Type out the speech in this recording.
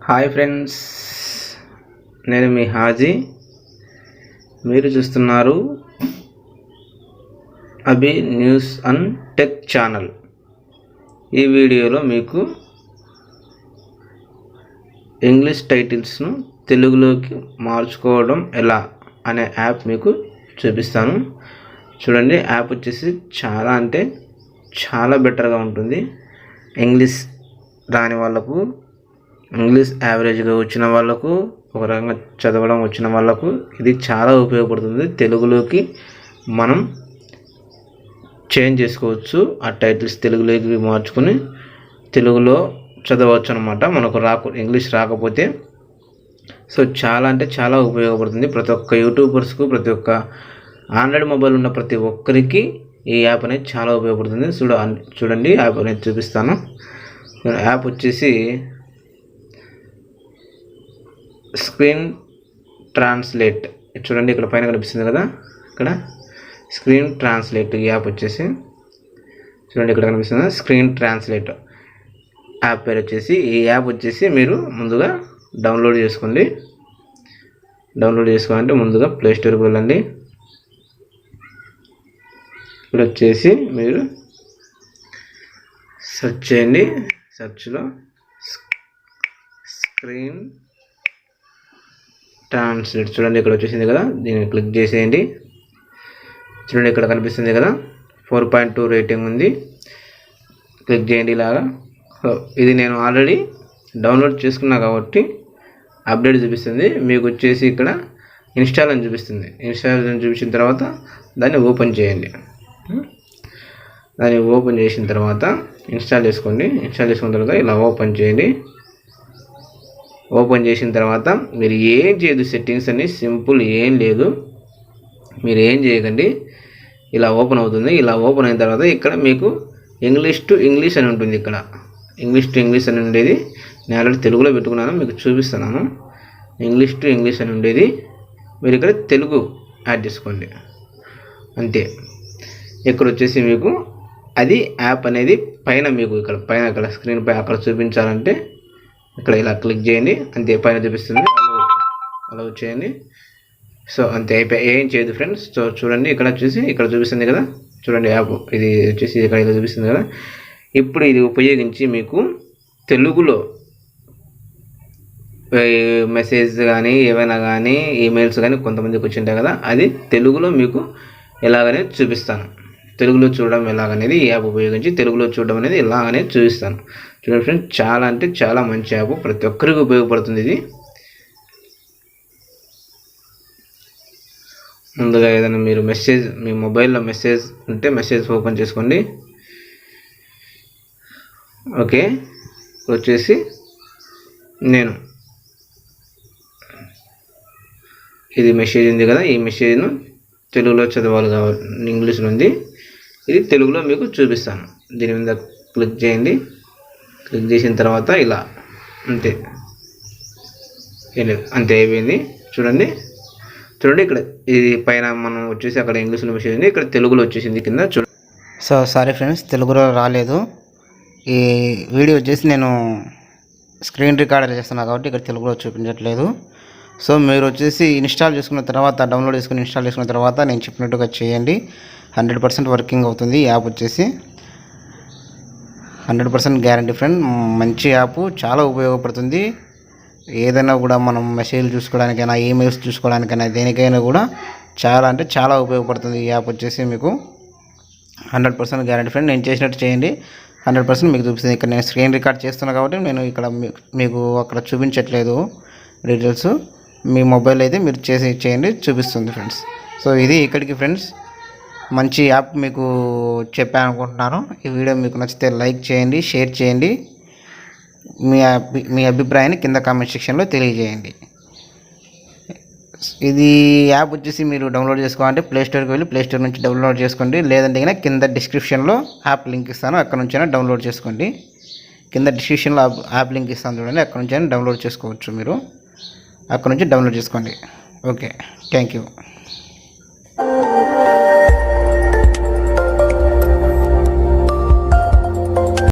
Hi friends, నేను మీ హాజీ. మీరు చూస్తున్నారు అభి న్యూస్ అండ్ టెక్ ఛానల్. ఈ వీడియోలో మీకు ఇంగ్లీష్ టైటిల్స్ను తెలుగులోకి మార్చుకోవడం ఎలా అనే యాప్ మీకు చూపిస్తాను. చూడండి, యాప్ వచ్చేసి చాలా బెటర్గా ఉంటుంది. ఇంగ్లీష్ రాని వాళ్ళకు, ఇంగ్లీష్ యావరేజ్గా వచ్చిన వాళ్ళకు, ఒక రకంగా చదవడం వచ్చిన వాళ్ళకు ఇది చాలా ఉపయోగపడుతుంది. తెలుగులోకి మనం చేంజ్ చేసుకోవచ్చు. ఆ టైటిల్స్ తెలుగులోకి మార్చుకొని తెలుగులో చదవచ్చు అనమాట. మనకు ఇంగ్లీష్ రాకపోతే. సో చాలా ఉపయోగపడుతుంది. ప్రతి ఒక్క యూట్యూబర్స్కు, ప్రతి ఒక్క ఆండ్రాయిడ్ మొబైల్ ఉన్న ప్రతి ఒక్కరికి ఈ యాప్ అనేది చాలా ఉపయోగపడుతుంది. చూడండి, యాప్ అనేది చూపిస్తాను. యాప్ వచ్చేసి స్క్రీన్ ట్రాన్స్లేట్. చూడండి, ఇక్కడ పైన కనిపిస్తుంది కదా, ఇక్కడ స్క్రీన్ ట్రాన్స్లేట్. ఈ యాప్ వచ్చేసి చూడండి, ఇక్కడ కనిపిస్తుంది స్క్రీన్ ట్రాన్స్లేట్. యాప్ పేరు వచ్చేసి, ఈ యాప్ వచ్చేసి మీరు ముందుగా డౌన్లోడ్ చేసుకోండి. డౌన్లోడ్ చేసుకోవాలంటే ముందుగా ప్లే స్టోర్కి వెళ్ళండి. ఇక్కడ వచ్చేసి మీరు సెర్చ్ చేయండి. సెర్చ్లో స్క్రీన్ ట్రాన్స్లేట్ చూడండి, ఇక్కడ వచ్చేసింది కదా, దీన్ని క్లిక్ చేసేయండి. చూడండి, ఇక్కడ కనిపిస్తుంది కదా, 4.2 రేటింగ్ ఉంది. క్లిక్ చేయండి ఇలాగా. ఇది నేను ఆల్రెడీ డౌన్లోడ్ చేసుకున్నా కాబట్టి అప్డేట్ చూపిస్తుంది. మీకు వచ్చేసి ఇక్కడ ఇన్స్టాల్ అని చూపిస్తుంది. ఇన్స్టాల్ అని చూపించిన తర్వాత దాన్ని ఓపెన్ చేయండి. దాన్ని ఓపెన్ చేసిన తర్వాత ఇన్స్టాల్ చేసుకోండి. ఇన్స్టాల్ చేసుకున్న తర్వాత ఇలా ఓపెన్ చేయండి. ఓపెన్ చేసిన తర్వాత మీరు ఏం చేయదు, సెట్టింగ్స్ అన్ని సింపుల్, ఏం లేదు, మీరు ఏం చేయకండి. ఇలా ఓపెన్ అవుతుంది. ఇలా ఓపెన్ అయిన తర్వాత ఇక్కడ మీకు ఇంగ్లీష్ టు ఇంగ్లీష్ అని ఉంటుంది. ఇక్కడ ఇంగ్లీష్ టు ఇంగ్లీష్ అని ఉండేది. నేను ఆల్రెడీ తెలుగులో పెట్టుకున్నాను, మీకు చూపిస్తున్నాను. ఇంగ్లీష్ టు ఇంగ్లీష్ అని ఉండేది, మీరు ఇక్కడ తెలుగు యాడ్ చేసుకోండి అంతే. ఇక్కడ వచ్చేసి మీకు అది యాప్ అనేది పైన మీకు ఇక్కడ స్క్రీన్ పై అక్కడ చూపించాలంటే ఇక్కడ ఇలా క్లిక్ చేయండి. అంతే, పైన చూపిస్తుంది. అలా చేయండి. సో అంతే, అయిపోయి. ఏం చేయదు ఫ్రెండ్స్. సో చూడండి, ఇక్కడ వచ్చేసి ఇక్కడ చూపిస్తుంది కదా, చూడండి యాప్ ఇది వచ్చేసి ఇక్కడ ఇలా చూపిస్తుంది కదా. ఇప్పుడు ఇది ఉపయోగించి మీకు తెలుగులో మెసేజ్ కానీ ఏమైనా కానీ ఈమెయిల్స్ కానీ కొంతమందికి వచ్చింటాయి కదా, అది తెలుగులో మీకు ఎలాగనేది చూపిస్తాను. తెలుగులో చూడడం ఎలాగనేది ఈ యాప్ ఉపయోగించి తెలుగులో చూడడం అనేది ఎలాగనేది చూపిస్తాను. చూడండి ఫ్రెండ్స్, చాలా మంచి యాప్, ప్రతి ఒక్కరికి ఉపయోగపడుతుంది ఇది. ముందుగా ఏదైనా మీరు మీ మొబైల్లో మెసేజ్ ఉంటే మెసేజ్ ఓపెన్ చేసుకోండి. ఓకే, వచ్చేసి నేను ఇది మెసేజ్ ఉంది కదా, ఈ మెసేజ్ను తెలుగులో చదవాలి కాబట్టి ఇంగ్లీష్లో ఉంది, ఇది తెలుగులో మీకు చూపిస్తాను. దీని మీద క్లిక్ చేయండి. క్లిక్ చేసిన తర్వాత ఇలా అంతే, అంతే అయిపోయింది. చూడండి, ఇక్కడ ఇది పైన మనం వచ్చేసి అక్కడ ఇంగ్లీష్లో మెసేజ్ ఉంది, ఇక్కడ తెలుగులో వచ్చేసింది కింద. చూడండి. సో సారీ ఫ్రెండ్స్, తెలుగులో రాలేదు. ఈ వీడియో వచ్చేసి నేను స్క్రీన్ రికార్డర్ చేస్తున్నాను కాబట్టి ఇక్కడ తెలుగులో చూపించట్లేదు. సో మీరు వచ్చేసి ఇన్స్టాల్ చేసుకున్న తర్వాత, డౌన్లోడ్ చేసుకుని ఇన్స్టాల్ చేసుకున్న తర్వాత నేను చెప్పినట్టుగా చేయండి. 100% వర్కింగ్ అవుతుంది. యాప్ వచ్చేసి 100% గ్యారంటీ ఫ్రెండ్. మంచి యాప్, చాలా ఉపయోగపడుతుంది. ఏదైనా కూడా మనం మెసేజ్లు చూసుకోవడానికైనా, ఈమెయిల్స్ చూసుకోవడానికైనా, దేనికైనా కూడా చాలా ఉపయోగపడుతుంది ఈ యాప్ వచ్చేసి. మీకు 100% గ్యారంటీ ఫ్రెండ్. నేను చేసినట్టు చేయండి, 100% మీకు చూపిస్తుంది. ఇక్కడ నేను స్క్రీన్ రికార్డ్ చేస్తున్నాను కాబట్టి నేను ఇక్కడ మీకు అక్కడ చూపించట్లేదు డీటెయిల్స్. మీ మొబైల్ అయితే మీరు చేయండి, చూపిస్తుంది ఫ్రెండ్స్. సో ఇది ఇక్కడికి ఫ్రెండ్స్, మంచి యాప్ మీకు చెప్పాను అనుకుంటున్నాను. ఈ వీడియో మీకు నచ్చితే లైక్ చేయండి, షేర్ చేయండి, మీ అభిప్రాయాన్ని కింద కామెంట్ సెక్షన్లో తెలియజేయండి. ఇది యాప్ వచ్చేసి మీరు డౌన్లోడ్ చేసుకోవాలంటే ప్లే స్టోర్కి వెళ్ళి ప్లే స్టోర్ నుంచి డౌన్లోడ్ చేసుకోండి. లేదంటే కనుక కింద డిస్క్రిప్షన్లో యాప్ లింక్ ఇస్తాను, అక్కడ నుంచైనా డౌన్లోడ్ చేసుకోండి. కింద డిస్క్రిప్షన్లో యాప్ లింక్ ఇస్తాను చూడండి, అక్కడ నుంచైనా డౌన్లోడ్ చేసుకోవచ్చు. మీరు అక్కడ నుంచి డౌన్లోడ్ చేసుకోండి. Okay, thank you.